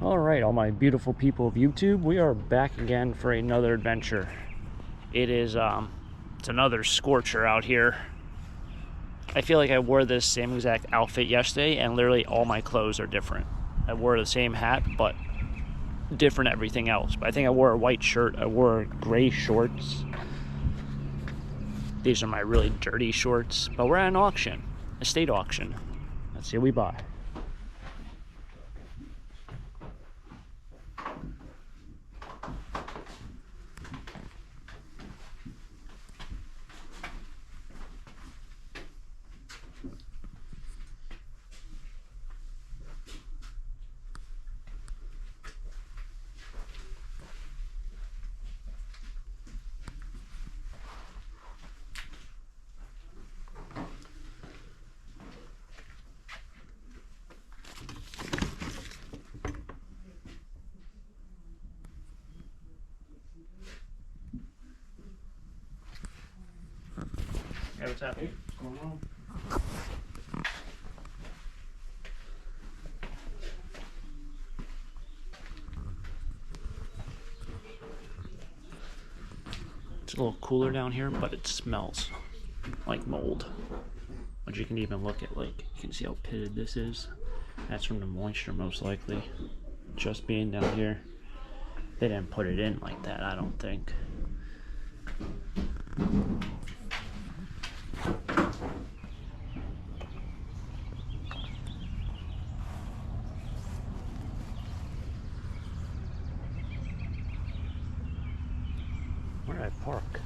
Alright, all my beautiful people of YouTube, we are back again for another adventure. It is, it's another scorcher out here. I feel like I wore this same exact outfit yesterday, and literally all my clothes are different. I wore the same hat, but different everything else. But I think I wore a white shirt, I wore gray shorts. These are my really dirty shorts, but we're at an auction, a state auction. Let's see what we buy. Hey, what's happening? What's going on? It's a little cooler down here, but it smells like mold. But you can even look at, like, you can see how pitted this is. That's from the moisture, most likely. Just being down here. They didn't put it in like that, I don't think. Where did I park?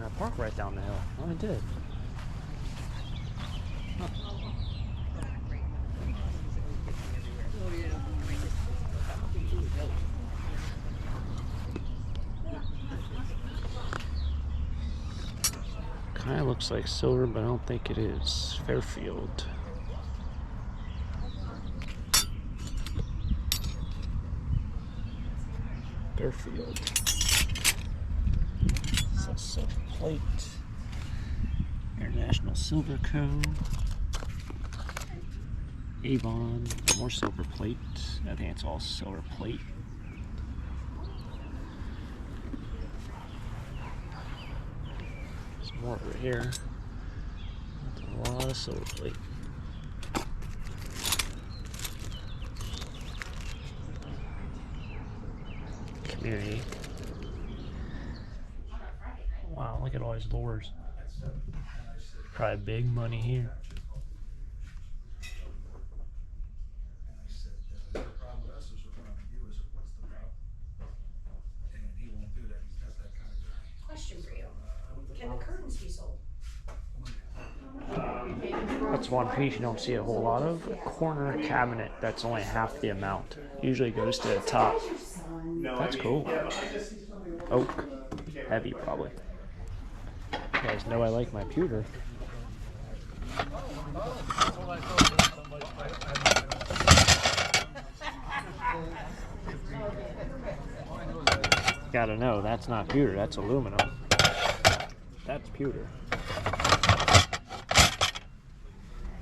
I parked right down the hill. Oh, I did. Huh. Kind of looks like silver, but I don't think it is. Fairfield. Fairfield. Silver plate. International Silver Co. Avon. More silver plate. I think it's all silver plate. Some more over here. That's a lot of silver plate. Community. Wow, look at all these lures. Probably big money here. Question for you. Can the curtains be sold? That's one piece you don't see a whole lot of. A corner cabinet that's only half the amount. Usually goes to the top. That's cool. Oak. Heavy, probably. You guys know I like my pewter. Gotta know, that's not pewter, that's aluminum. That's pewter.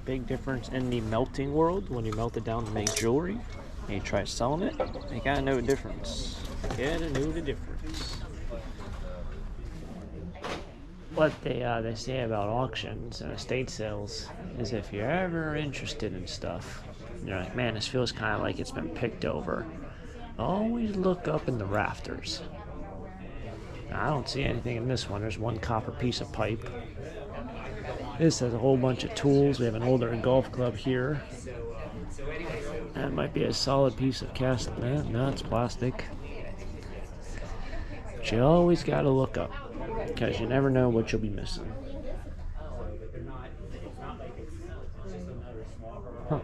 Big difference in the melting world. When you melt it down to make jewelry and you try selling it, you gotta know the difference. Gotta know the difference. What they say about auctions and estate sales is if you're ever interested in stuff, you're like, man, this feels kind of like it's been picked over. Always look up in the rafters. Now, I don't see anything in this one. There's one copper piece of pipe. This has a whole bunch of tools. We have an older golf club here. That might be a solid piece of cast. No, it's plastic. But you always gotta look up, because you never know what you'll be missing. Huh.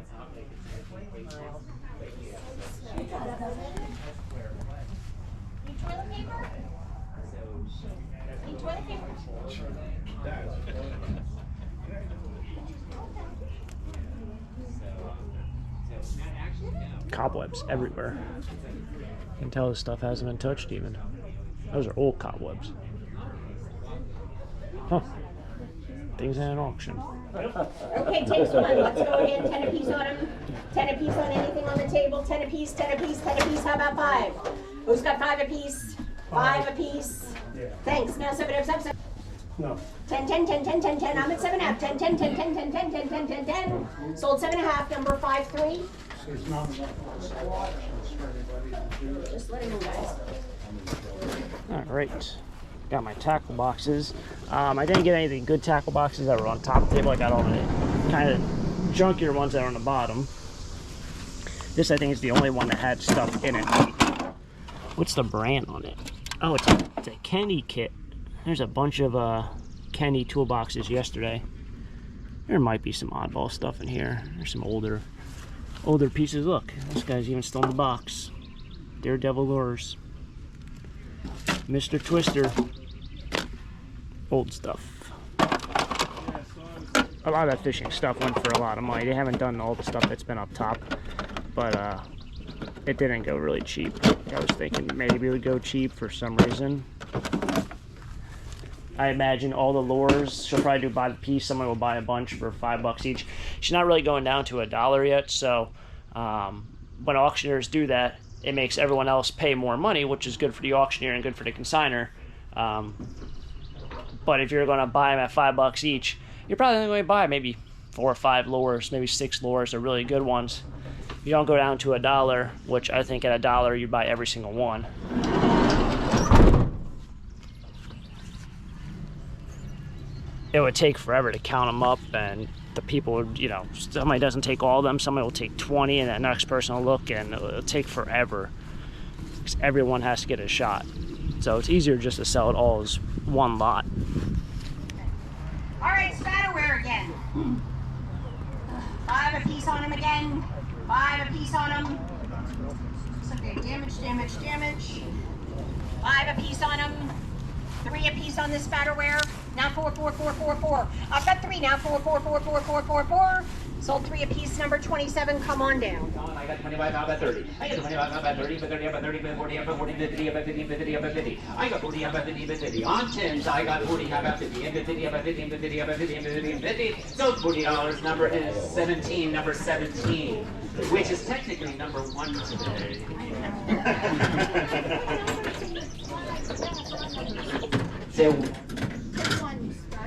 Cobwebs everywhere. You can tell this stuff hasn't been touched even. Those are old cobwebs. Huh. Things at an auction. Okay, takes one. Let's go ahead. 10 apiece on them. 10 apiece on anything on the table. 10 apiece, 10 apiece, 10 apiece. How about 5? Who's got 5 apiece? 5 apiece. Yeah. Thanks. Now 7 up, 7. No. 10, 10, 10, 10, 10, 10. I'm at 7 half. 10, 10, 10, 10, 10, 10, 10, 10, 10, 10. Sold 7 1/2. Number 5 3. There's not enough options for everybody to do it. Just letting you guys. All right, got my tackle boxes. I didn't get any of the good tackle boxes that were on top of the table. I got all the kind of junkier ones that are on the bottom. This, I think, is the only one that had stuff in it. What's the brand on it? Oh, it's a Kenny kit. There's a bunch of Kenny toolboxes yesterday. There might be some oddball stuff in here. There's some older pieces. Look, this guy's even still in the box. Daredevil lures. Mr. Twister. Old stuff. A lot of that fishing stuff went for a lot of money. They haven't done all the stuff that's been up top, but it didn't go really cheap. I was thinking maybe it would go cheap for some reason. I imagine all the lures, she'll probably do by the piece. Someone will buy a bunch for $5 each. She's not really going down to $1 yet, so when auctioneers do that, it makes everyone else pay more money, which is good for the auctioneer and good for the consignor. But if you're going to buy them at $5 each, you're probably only going to buy maybe 4 or 5 lures, maybe 6 lures, are really good ones. You don't go down to $1, which I think at $1 you buy every single one. It would take forever to count them up, and the people would, you know, somebody doesn't take all of them, somebody will take 20, and that next person will look, and it'll take forever because everyone has to get a shot. So it's easier just to sell it all as one lot. All right, spatterware again. 5 apiece on them again. 5 apiece on them. Okay, damage, damage, damage. 5 apiece on them. 3 apiece on this spatterware. Now 4, 4, 4, 4, 4. I've got 3 now. 4, 4, 4, 4, 4, 4, 4. Sold 3 apiece. Number 27. Come on down. I got 25 out of 30. I got 25 out of 30, but 30 out of 30, but 40 out of 40, 50 out of 50, 50 out of 50. I got 40 out of 50, but 50. On 10s, I got 40 out of 50, and 50 out of 50, and 50 out of 50, and 50 and 50. So $40 number is 17, number 17, which is technically number 1 today. So,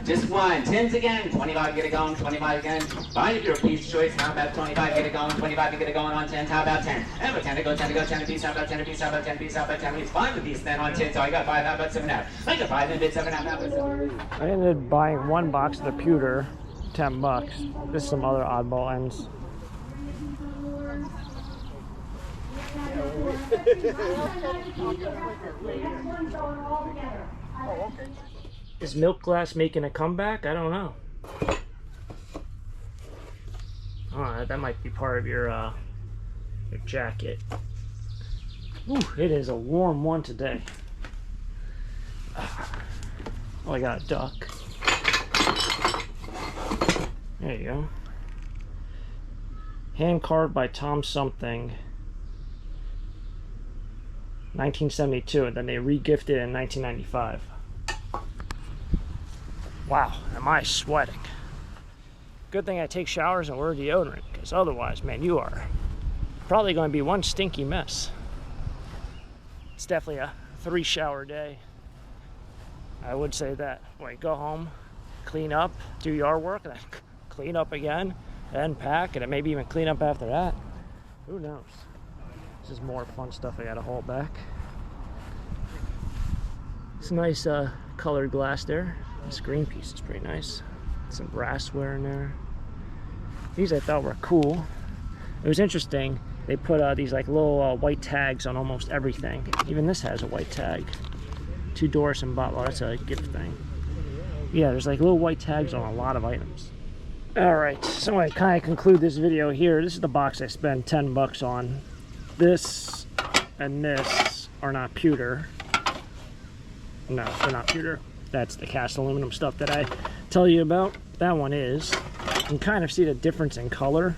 just 1. 10s again. 25, get it going. 25 again. Fine if you're a piece choice. How about 25, get it going? 25 to get it going on 10s. How about 10? And with 10 to go, 10 to go, 10 apiece. How about 10 apiece? How about 10 apiece? How about 10 apiece? 5 apiece then on 10. So I got 5. How about 7 out? I got 5 and bid 7 out. How about 7? I ended up buying 1 box of the pewter, $10. This is some other oddball ends. Is milk glass making a comeback? I don't know. Oh, that might be part of your jacket. Ooh, it is a warm one today. Oh, I got a duck. There you go. Hand carved by Tom something. 1972, and then they re-gifted it in 1995. Wow, am I sweating. Good thing I take showers and wear deodorant, because otherwise, man, you are probably going to be one stinky mess. It's definitely a 3-shower day. I would say that. Wait, go home, clean up, do yard work, and then clean up again, then pack, and then maybe even clean up after that. Who knows? This is more fun stuff I gotta haul back. It's nice colored glass there. This green piece is pretty nice. Some brassware in there. These I thought were cool. It was interesting. They put these like little white tags on almost everything. Even this has a white tag. 2 Doris and bottle. Oh, that's a gift thing. Yeah, there's like little white tags on a lot of items. Alright, so I kind of conclude this video here. This is the box I spent $10 on. This and this are not pewter. No, they're not pewter. That's the cast aluminum stuff that I tell you about. That one is. You can kind of see the difference in color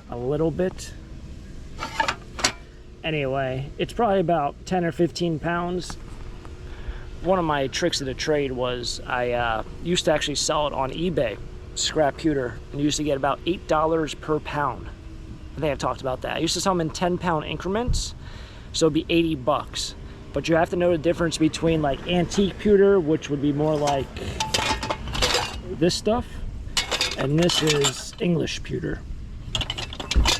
a little bit. Anyway, it's probably about 10 or 15 pounds one of my tricks of the trade was I used to actually sell it on eBay, scrap pewter, and used to get about $8 per pound. I think I've talked about that. I used to sell them in 10-pound increments, so it'd be 80 bucks. But you have to know the difference between like antique pewter, which would be more like this stuff, and this is English pewter.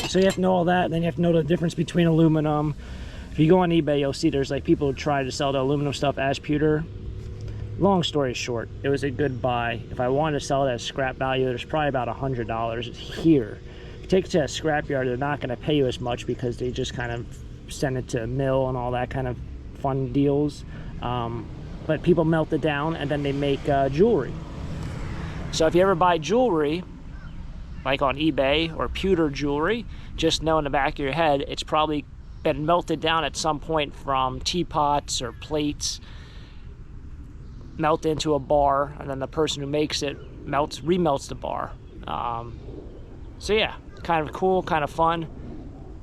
So you have to know all that, and then you have to know the difference between aluminum. If you go on eBay, you'll see there's like people who try to sell the aluminum stuff as pewter. Long story short, it was a good buy. If I wanted to sell it as scrap value, there's probably about $100 here. If you take it to a scrapyard, they're not going to pay you as much because they just kind of send it to a mill and all that kind of fun deals. But people melt it down and then they make jewelry. So if you ever buy jewelry, like on eBay or pewter jewelry, just know in the back of your head, it's probably been melted down at some point from teapots or plates, melt into a bar, and then the person who makes it remelts the bar. So yeah, kind of cool, kind of fun.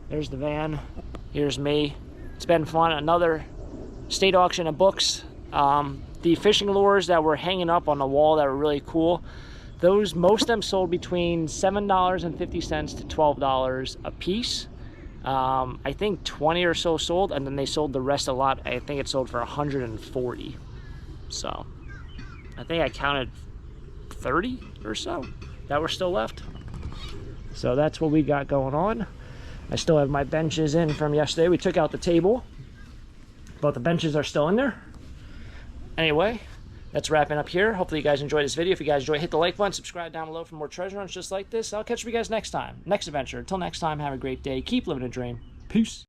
There's the van. Here's me. It's been fun. Another state auction of books. The fishing lures that were hanging up on the wall that were really cool, most of them sold between $7.50 to $12 a piece. I think 20 or so sold, and then they sold the rest a lot. I think it sold for 140. So I think I counted 30 or so that were still left. So that's what we got going on. I still have my benches in from yesterday. We took out the table, but the benches are still in there. Anyway, that's wrapping up here. Hopefully you guys enjoyed this video. If you guys enjoyed, hit the like button, subscribe down below for more treasure hunts just like this. I'll catch you guys next time, next adventure. Until next time, have a great day. Keep living a dream. Peace.